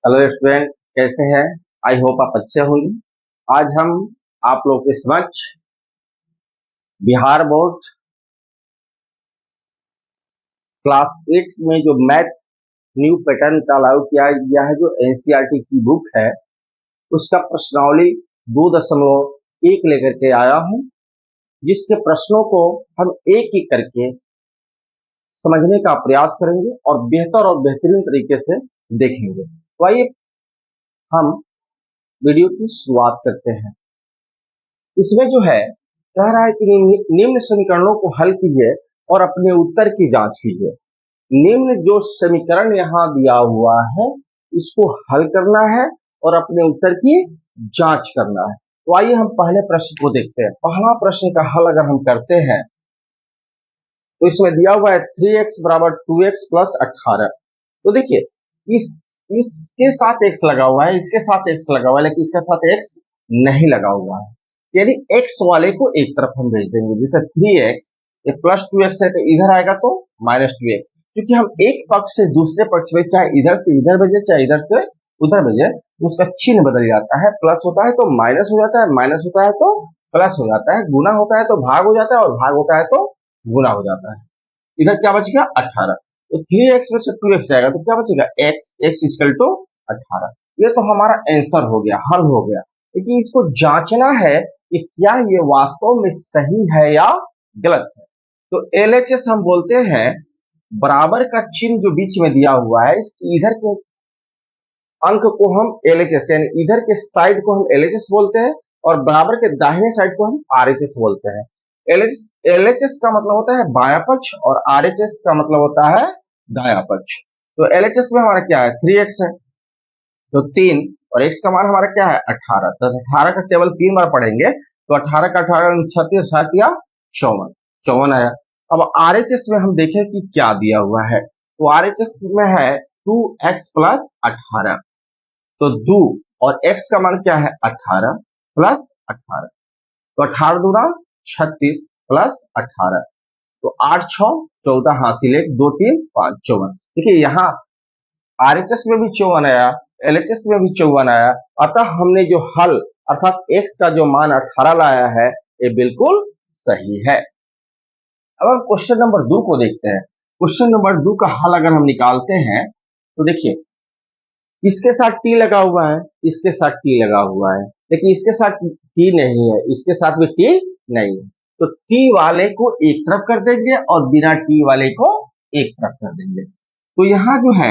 Hello student, कैसे हैं? I hope आप अच्छे होंगे। आज हम आप लोग के समक्ष बिहार बोर्ड क्लास 8 में जो मैथ न्यू पैटर्न का लागू किया गया है, जो एनसीईआरटी की बुक है, उसका प्रश्नावली 2.1 लेकर के आया हूं, जिसके प्रश्नों को हम एक एक करके समझने का प्रयास करेंगे और बेहतर और बेहतरीन तरीके से देखेंगे। तो आइए हम वीडियो की शुरुआत करते हैं। इसमें जो है कह रहा है कि निम्न समीकरणों को हल कीजिए और अपने उत्तर की जांच कीजिए। निम्न जो समीकरण यहाँ दिया हुआ है, इसको हल करना है और अपने उत्तर की जांच करना है। तो आइए हम पहले प्रश्न को देखते हैं। पहला प्रश्न का हल अगर हम करते हैं तो इसमें दिया हुआ है 3x बराबर 2x प्लस 18। तो देखिए, इसके साथ x लगा हुआ है, इसके साथ x लगा हुआ है, लेकिन इसके साथ x नहीं लगा हुआ है। यानी x वाले को एक तरफ हम भेज देंगे। जैसे 3x ये प्लस 2x है, तो इधर आएगा तो माइनस 2x। क्योंकि हम एक पक्ष से दूसरे पक्ष में, चाहे इधर से इधर भेजे चाहे इधर से उधर भेजे, उसका चिन्ह बदल जाता है। प्लस होता है तो माइनस हो जाता है, माइनस होता है तो प्लस हो जाता है, गुना होता है तो भाग हो जाता है और भाग होता है तो गुना हो जाता है। इधर क्या बचेगा? 18। तो 3x में से 2x जाएगा तो क्या बचेगा? x equal to 18। ये तो हमारा आंसर हो गया, हल हो गया। लेकिन इसको जांचना है कि क्या ये वास्तव में सही है या गलत है। तो LHS हम बोलते हैं, बराबर का चिन्ह जो बीच में दिया हुआ है, इसकी इधर के अंक को हम LHS यानी इधर के साइड को हम LHS बोलते हैं और बराबर के दाहिने साइड को हम RHS बोलते हैं। LHS का मतलब होता है बायां पक्ष और RHS का मतलब होता है दायां पक्ष। तो LHS में हमारा क्या है? 3x है, तो 3 और x का मान हमारा क्या है? 18। तो 18 का केवल 3 बार पढ़ेंगे तो 18 का 18 36 7 या 54 54 आया। अब RHS में हम देखें कि क्या दिया हुआ है। तो RHS में है 2x प्लस 18। तो 2 और x का मान क्या है? 18 प्लस 18। तो 18 दूना 36 प्लस 18। तो 8 6 14 हासिल 1 2 3 5 54। देखिए यहाँ RHS में भी 54 आया, LHS में भी 54 आया। अतः हमने जो हल अर्थात x का जो मान 18 लाया है, ये बिल्कुल सही है। अब हम क्वेश्चन नंबर 2 को देखते हैं। क्वेश्चन नंबर 2 का हल अगर हम निकालते हैं तो देखिए, इसके साथ t लगा हुआ है, इसके साथ t लगा हुआ है, लेकिन इसके साथ t नहीं है, इसके साथ भी t नहीं है। तो t वाले को एक तरफ कर देंगे और बिना t वाले को एक तरफ कर देंगे। तो यहाँ जो है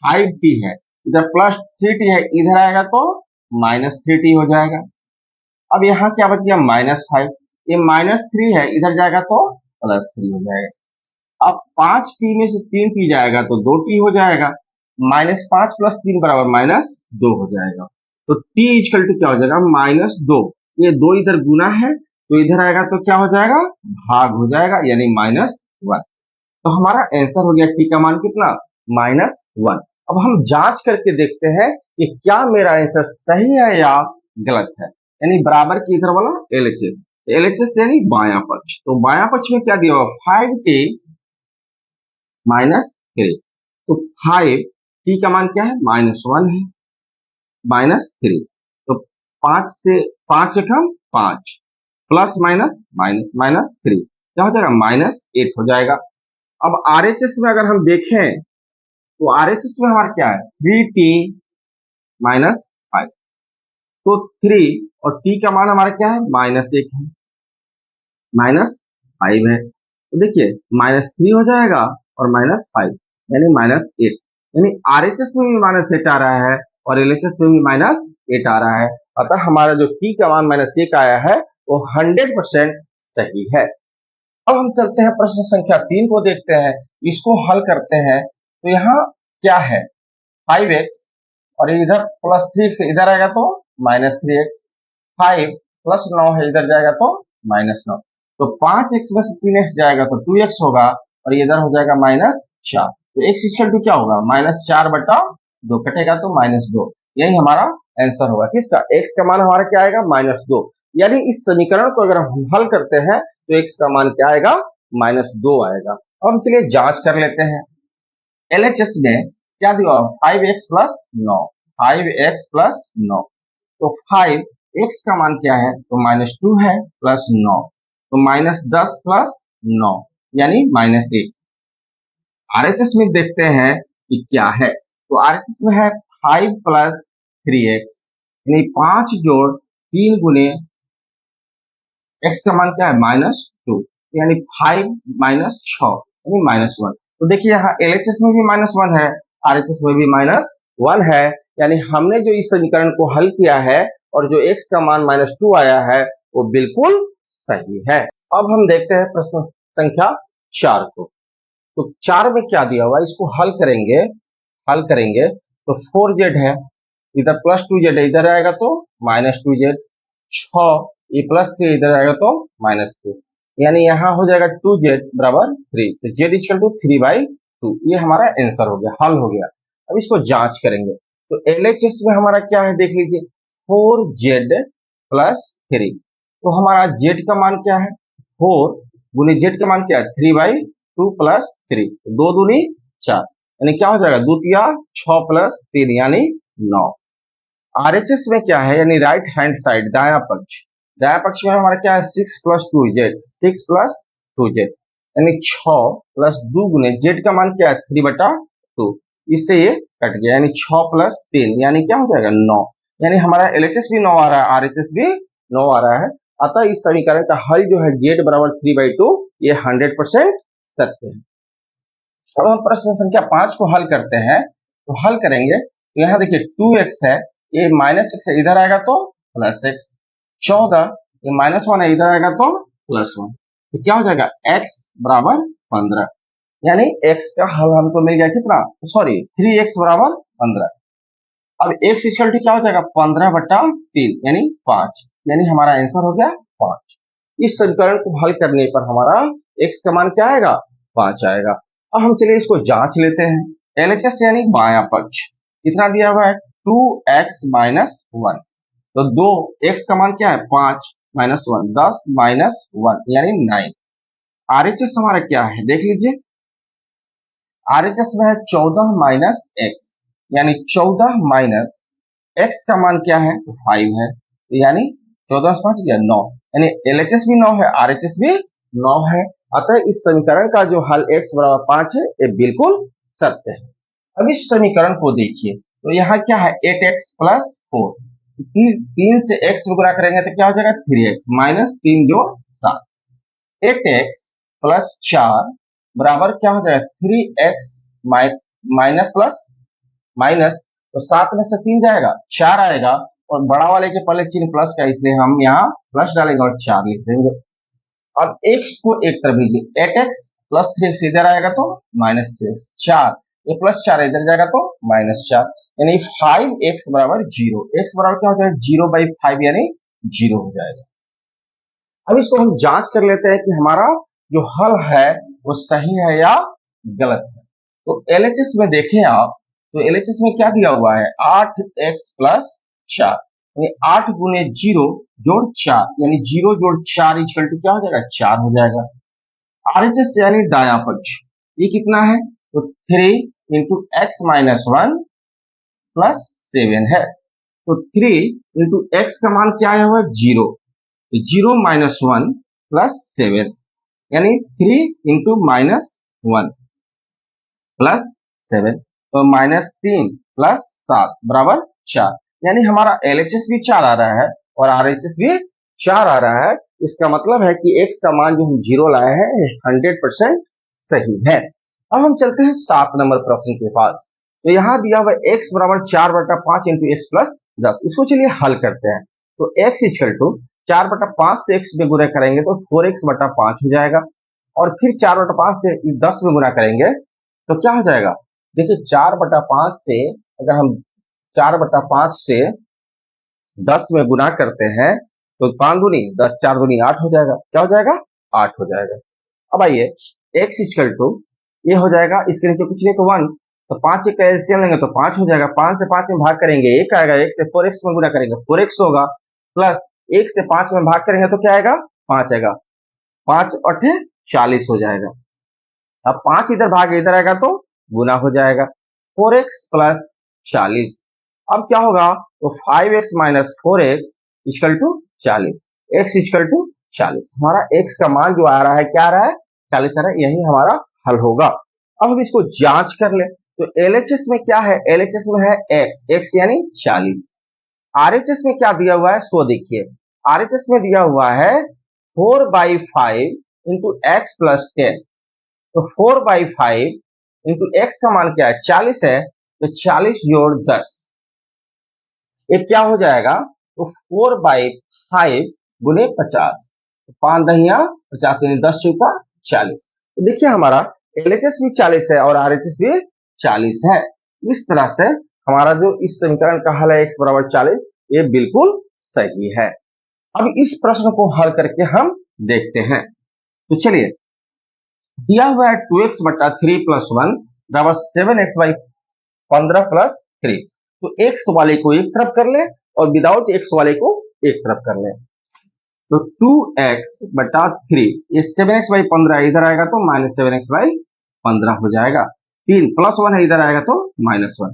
5t है, इधर प्लस 3t है, इधर आएगा तो माइनस 3t हो जाएगा। अब यहाँ क्या बच गया? -5। ये -3 है, इधर जाएगा तो +3 हो जाएगा। अब 5t में से 3t जाएगा तो 2t हो जाएगा। -5 + 3 बराबर -2 हो जाएगा। तो t इक्वल टू क्या हो जाएगा? -2। ये 2 इधर गुना है तो इधर आएगा तो क्या हो जाएगा? भाग हो जाएगा, यानी -1। तो हमारा आंसर हो गया t का मान कितना? -1। अब हम जांच करके देखते हैं कि क्या मेरा आंसर सही है या गलत है। यानी बराबर की इधर वाला LHS, LHS यानी बायां पक्ष। तो बायां पक्ष में क्या दिया हुआ? 5t -3। तो 5 t का मान क्या है? -1 है, -3। तो 5 से 5 एकम 5 प्लस माइनस माइनस -3 क्या हो जाएगा? -8 हो जाएगा। अब RHS में अगर हम देखें तो RHS में हमारा क्या है? 3t -5। तो 3 और t का मान हमारा क्या है? -1 है, -5 है। तो देखिए -3 हो जाएगा और -5 यानी -8। यानी RHS में भी -8 आ रहा है और LHS में भी -8 आ रहा है। अतः हमारा जो t का मान -1 आया है वो 100% सही है। अब हम चलते हैं प्रश्न संख्या 3 को देखते हैं, इसको हल करते हैं। तो यहाँ क्या है? 5x और इधर +3 से इधर आएगा तो -3x। 5 + 9 है, इधर जाएगा तो -9। तो 5x में से 3x जाएगा तो 2x होगा और इधर हो जाएगा -4। तो x इक्वल टू क्या होगा? -4/2 कटेगा तो -2। यही हमारा आंसर होगा। किसका? x का मान हमारा क्या आएगा? -2। यानी इस समीकरण को अगर हम हल करते हैं तो x का मान क्या आएगा? -2 आएगा। अब हम चलिए जांच कर लेते हैं। LHS में क्या दिया? 5x + 9। 5x plus 9। तो 5x का मान क्या है, तो -2 है प्लस 9, तो -10 प्लस 9 यानी -8। आरएचएस में देखते हैं कि क्या है, तो आरएचएस में है 5 प्लस 3x यानी 5 जोड़ 3 गुने x का मान क्या है -2 यानी 5 माइनस 6 यानी -1। तो देखिए यहाँ एलएचएस में भी -1 है, आरएचएस में भी -1 है, यानी हमने जो इस समीकरण को हल किया है और जो x का मान -2 आया है वो बिल्कुल सही है। अब हम देखते हैं प्रश्न संख्या 4 को। तो 4 में क्या दिया हुआ है, इसको हल करेंगे तो 4z है, इधर +2z है, इधर आएगा तो -2z, 6 ये +3 इधर आएगा तो -3, यानी यहाँ हो जाएगा 2z बराबर 3, तो z इक्वल टू 3/2। ये हमारा आंसर हो गया, हल हो गया। अब इसको जांच करेंगे तो एलएचएस में हमारा क्या है, देख लीजिए 4z प्लस 3। तो हमारा z का मान क्या है, 4 गुने z का मान क्या है 3/2 प्लस 3, 2 दूनी 4, यानी क्या हो जाएगा 2 तिया 6 प्लस 3 यानी 9। आरएचएस में क्या है, यानी राइट हैंड साइड दाया पक्ष में हमारा क्या है 6 प्लस 2z यानी 6 प्लस 2 गुने z का मान क्या है 3/2, इससे ये कट गया यानी 6 प्लस 3 यानी क्या हो जाएगा 9, यानी हमारा एलएचएस भी 9 आ रहा है, आरएचएस भी 9 आ रहा है। अतः इस समीकरण का हल जो है z बराबर 3/2 ये 100% सत्य है। अब हम प्रश्न संख्या 5 को हल करते हैं, तो हल करेंगे तो यहाँ देखिए 2x है, ये -x है, इधर आएगा तो +x, 14 ये -1 है, इधर आएगा तो +1, तो क्या हो जाएगा x बराबर 15, यानी x का हल हमको मिल गया कितना, सॉरी 3x बराबर 15। अब x इक्वल टू क्या हो जाएगा 15/3 यानी 5, यानी हमारा आंसर हो गया 5। इस समीकरण को हल करने पर हमारा x का मान क्या आएगा 5 आएगा। अब हम चलिए इसको जांच लेते हैं। एलएचएस यानी बायां पक्ष कितना दिया हुआ है 2x माइनस 1, तो 2x का मान क्या है 5 माइनस 1 10 माइनस 1 यानी 9। आरएचएस हमारा क्या है देख लीजिए, आरएचएस में है 14 माइनस x यानी 14 माइनस x का मान क्या है तो 5 है, तो यानी 14 से 5 गया 9, यानी एलएचएस भी 9 है, आरएचएस भी 9 है। अतः इस समीकरण का जो हल x बराबर 5 है ये बिल्कुल सत्य है। अब इस समीकरण को देखिए तो यहाँ क्या है 8x प्लस 4, 3 से x में गुणा करेंगे तो क्या हो जाएगा 3x माइनस 3 जोड़ 7, 8x प्लस 4 बराबर क्या हो जाएगा 3x माइनस प्लस माइनस, तो 7 में से 3 जाएगा 4 आएगा, और बड़ा वाले के पहले चिन्ह प्लस का इसलिए हम यहाँ प्लस डालेंगे और 4 लिख देंगे। अब x को एक तरफ लीजिए 8x प्लस 3x इधर आएगा तो -3x, 4 ये प्लस 4 इधर जाएगा तो -4, यानी 5x बराबर 0, x बराबर क्या हो जाएगा 0/5 यानी 0 हो जाएगा। अब इसको हम जांच कर लेते हैं कि हमारा जो हल है वो सही है या गलत है। तो एलएचएस में देखें आप, तो एलएचएस में क्या दिया हुआ है 8x प्लस 4 यानी 8 गुने 0 जोड़ 4 यानी 0 जोड़ 4 इक्वल टू क्या हो जाएगा 4 हो जाएगा। आरएचएस यानी दाया पक्ष ये कितना है तो 3 इंटू एक्स माइनस 1 प्लस 7 है, तो 3 इंटू एक्स का मान क्या आया हुआ 0, 0 माइनस 1 प्लस 7 यानी 3 इंटू -1 प्लस 7, तो -3 प्लस 7 बराबर 4, यानी हमारा एलएचएस भी 4 आ रहा है और आरएचएस भी 4 आ रहा है। इसका मतलब है कि x का मान जो हम 0 लाए हैं 100% सही है। अब हम चलते हैं 7 नंबर प्रश्न के पास। तो यहाँ दिया हुआ x बराबर 4/5 इंटू एक्स प्लस 10, इसको चलिए हल करते हैं। तो x इक्वल टू 4/5 से x में गुणा करेंगे तो 4x/5 हो जाएगा, और फिर 4/5 से 10 में गुणा करेंगे तो क्या हो जाएगा, देखिए 4/5 से अगर हम 4/5 से 10 में गुणा करते हैं तो 5 दूनी 10 4 दूनी 8 हो जाएगा, क्या हो जाएगा 8 हो जाएगा। अब आइए x इक्वल टू ये हो जाएगा, इसके नीचे कुछ नहीं तो 1, तो 5 का एलसीएम लेंगे तो 5 हो जाएगा, 5 से 5 में भाग करेंगे 1 आएगा, 1 से 4x में गुणा करेंगे 4x होगा, प्लस 1 से 5 में भाग करेंगे तो क्या आएगा 5 आएगा, 5 8 40 हो जाएगा। अब 5 इधर भाग इधर आएगा तो गुना हो जाएगा 4x प्लस 40, अब क्या होगा, तो 5x minus 4x equal to 40, x equal to 40। हमारा x का मान जो आ रहा है, क्या आ रहा है, 40 आ रहा है। यही हमारा हल होगा। अब हम इसको जांच कर ले, तो LHS में क्या है, LHS में है x यानी 40। RHS में क्या दिया हुआ है, सो देखिए, RHS में दिया हुआ है 4/5 इंटू एक्स प्लस 10। तो 4/5 इंटू एक्स का मान क्या है, 40 है, तो 40 जोड़ 10, ये क्या हो जाएगा, तो 4/5 गुने 50, 5 दहिया 50 यानी 10 चौका 40। तो देखिए हमारा LHS भी 40 है और RHS भी 40 है। इस तरह से हमारा जो इस समीकरण का हल है x बराबर 40, ये बिल्कुल सही है। अब इस प्रश्न को हल करके हम देखते हैं। तो चलिए, दिया हुआ है 2x बटा 3 प्लस 1 बराबर 7x बाई 15 प्लस 3। तो x वाले को एक तरफ कर ले और विदाउट x वाले को एक तरफ कर ले। तो 2x बटा 3, ये 7x बाई 15 इधर आएगा तो माइनस 7x बाई 15 हो जाएगा। 3 प्लस 1 है, इधर आएगा तो माइनस 1,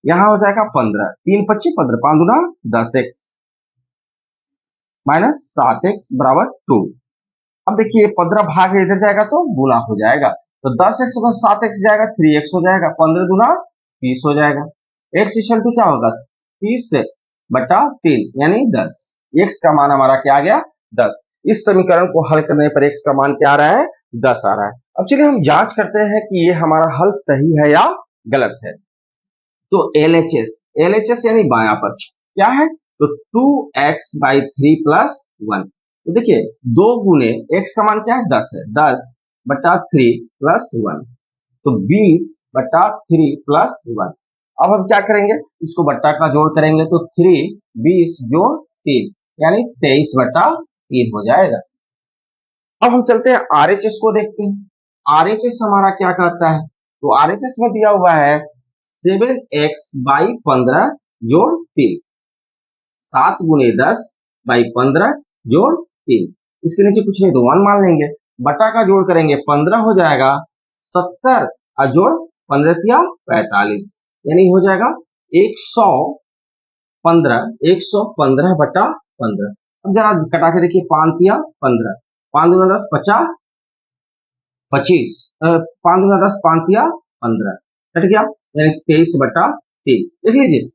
यहां हो जाएगा 15, 3 25 15, 5 दूना 10x माइनस 7x बराबर 2। अब देखिए 15 भाग इधर जाएगा तो गुना हो जाएगा, तो 10x में 7x जाएगा 3x हो जाएगा, 15 दूना 30 हो जाएगा। x इक्वल टू क्या होगा, 30 बटा 3 यानी 10। x का मान हमारा क्या आ गया, 10। इस समीकरण को हल करने पर x का मान क्या आ रहा है, 10 आ रहा है। अब चलिए हम जांच करते हैं कि ये हमारा हल सही है या गलत है। तो LHS यानी बायां पक्ष क्या है, तो 2x बाई 3 प्लस 1। तो देखिए 2 गुने x का मान क्या है, 10 है, 10 बटा 3 प्लस 1, तो 20 बटा 3 प्लस 1। अब हम क्या करेंगे, इसको बट्टा का जोड़ करेंगे, तो 3 20 जोड़ 3 यानी 23 बटा 3 हो जाएगा। अब हम चलते हैं RHS को देखते हैं। RHS हमारा क्या कहता है, तो RHS में दिया हुआ है 7x बाई 15 जोड़ 3, 7 गुने 10 बाई 15 जोड़ 3। इसके नीचे कुछ नहीं तो 1 मान लेंगे, बटा का जोड़ करेंगे 15 हो जाएगा 70 और जोड़ 15 तिया 45 यानी हो जाएगा 115 बटा 15। अब जरा कटा के देखिए, 5 तिया 15, 5 दूना 10 50 25, 5 दूना 10 5 तिया 15, कट गया यानी 23 बटा 3। देख लीजिए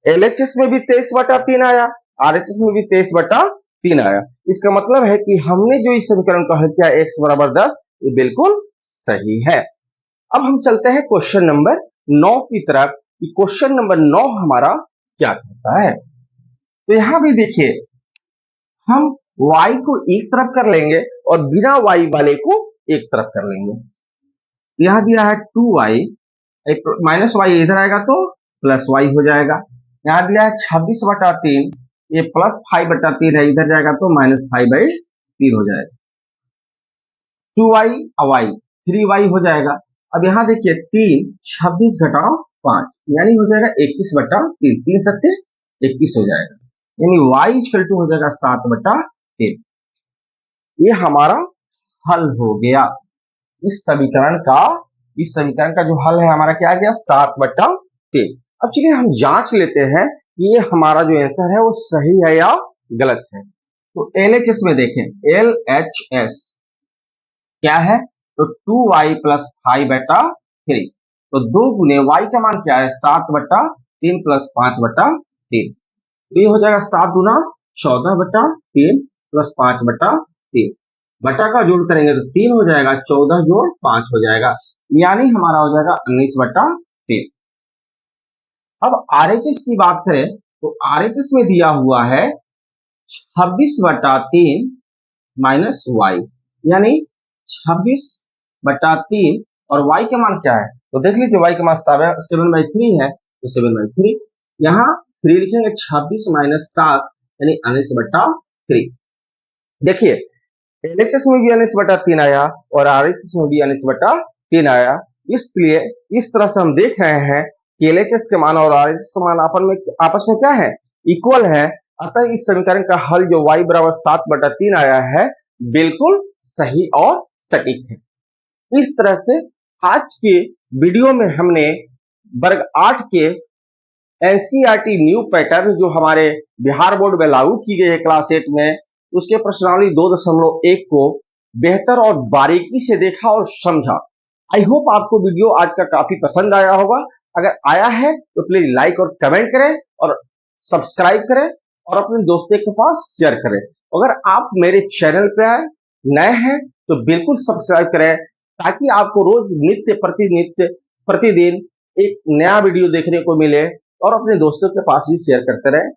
LHS में भी 23 बटा 3 आया, RHS में भी 23 बटा 3 आया। इसका मतलब है कि हमने जो इस समीकरण को हल किया x बराबर 10, ये बिल्कुल सही है। अब हम चलते हैं क्वेश्चन नंबर 9 की तरफ। क्वेश्चन नंबर 9 हमारा क्या कहता है, तो यहां भी देखिए हम y को एक तरफ कर लेंगे और बिना y वाले को एक तरफ कर लेंगे। यहां दिया है 2y माइनस y, इधर आएगा तो प्लस y हो जाएगा। यहां दिया है 26 बटा 3, ये प्लस 5 बटा 3 है, इधर जाएगा तो माइनस 5/3 हो जाएगा। 2y y 3y हो जाएगा। अब यहां देखिए 3 26 घटाओ 5 यानी हो जाएगा 21 बटा 3, 3 सत्ते 21 हो जाएगा, यानी y इक्वल टू हो जाएगा 7 बटा 3। ये हमारा हल हो गया। इस समीकरण का जो हल है हमारा क्या आ गया, 7 बटा 3। अब चलिए हम जांच लेते हैं कि ये हमारा जो आंसर है वो सही है या गलत है। तो LHS में देखें, LHS क्या है, तो 2y प्लस 5 बटा 3। तो 2 गुने y का मान क्या है, 7 बटा 3 प्लस 5 बटा 3। तो ये हो जाएगा 7 गुना 14 बटा 3 प्लस 5 बटा 3। बटा का जोड़ करेंगे तो 3 हो जाएगा, 14 जोड़ 5 हो जाएगा, यानी हमारा हो जाएगा 19 बटा 3। अब RHS की बात करें तो RHS में दिया हुआ है 26 बटा 3 माइनस y, यानी 26 बटा 3 और y का मान क्या है, तो देख लीजिए y का मान 7/3 है, तो 7/3 यहाँ 3 लिखेंगे, 26 माइनस 7 यानी 19 बटा 3। देखिए LHS में भी 19 बटा 3 आया और RHS में भी 19 बटा 3 आया, इसलिए इस तरह से हम देख रहे हैं कि LHS के मान और RHS के मान आपस में क्या है, इक्वल है। अतः इस समीकरण का हल जो y बराबर 7 बटा 3 आया है, बिल्कुल सही और सटीक है। इस तरह से आज के वीडियो में हमने वर्ग 8 के एनसीईआरटी न्यू पैटर्न जो हमारे बिहार बोर्ड में लागू की गई है क्लास 8 में, उसके प्रश्नावली 2.1 को बेहतर और बारीकी से देखा और समझा। आई होप आपको वीडियो आज का काफी पसंद आया होगा। अगर आया है तो प्लीज लाइक और कमेंट करें और सब्सक्राइब करें और अपने दोस्तों के पास शेयर करें। अगर आप मेरे चैनल पे नए हैं तो बिल्कुल सब्सक्राइब करें ताकि आपको रोज प्रतिदिन एक नया वीडियो देखने को मिले और अपने दोस्तों के पास भी शेयर करते रहें।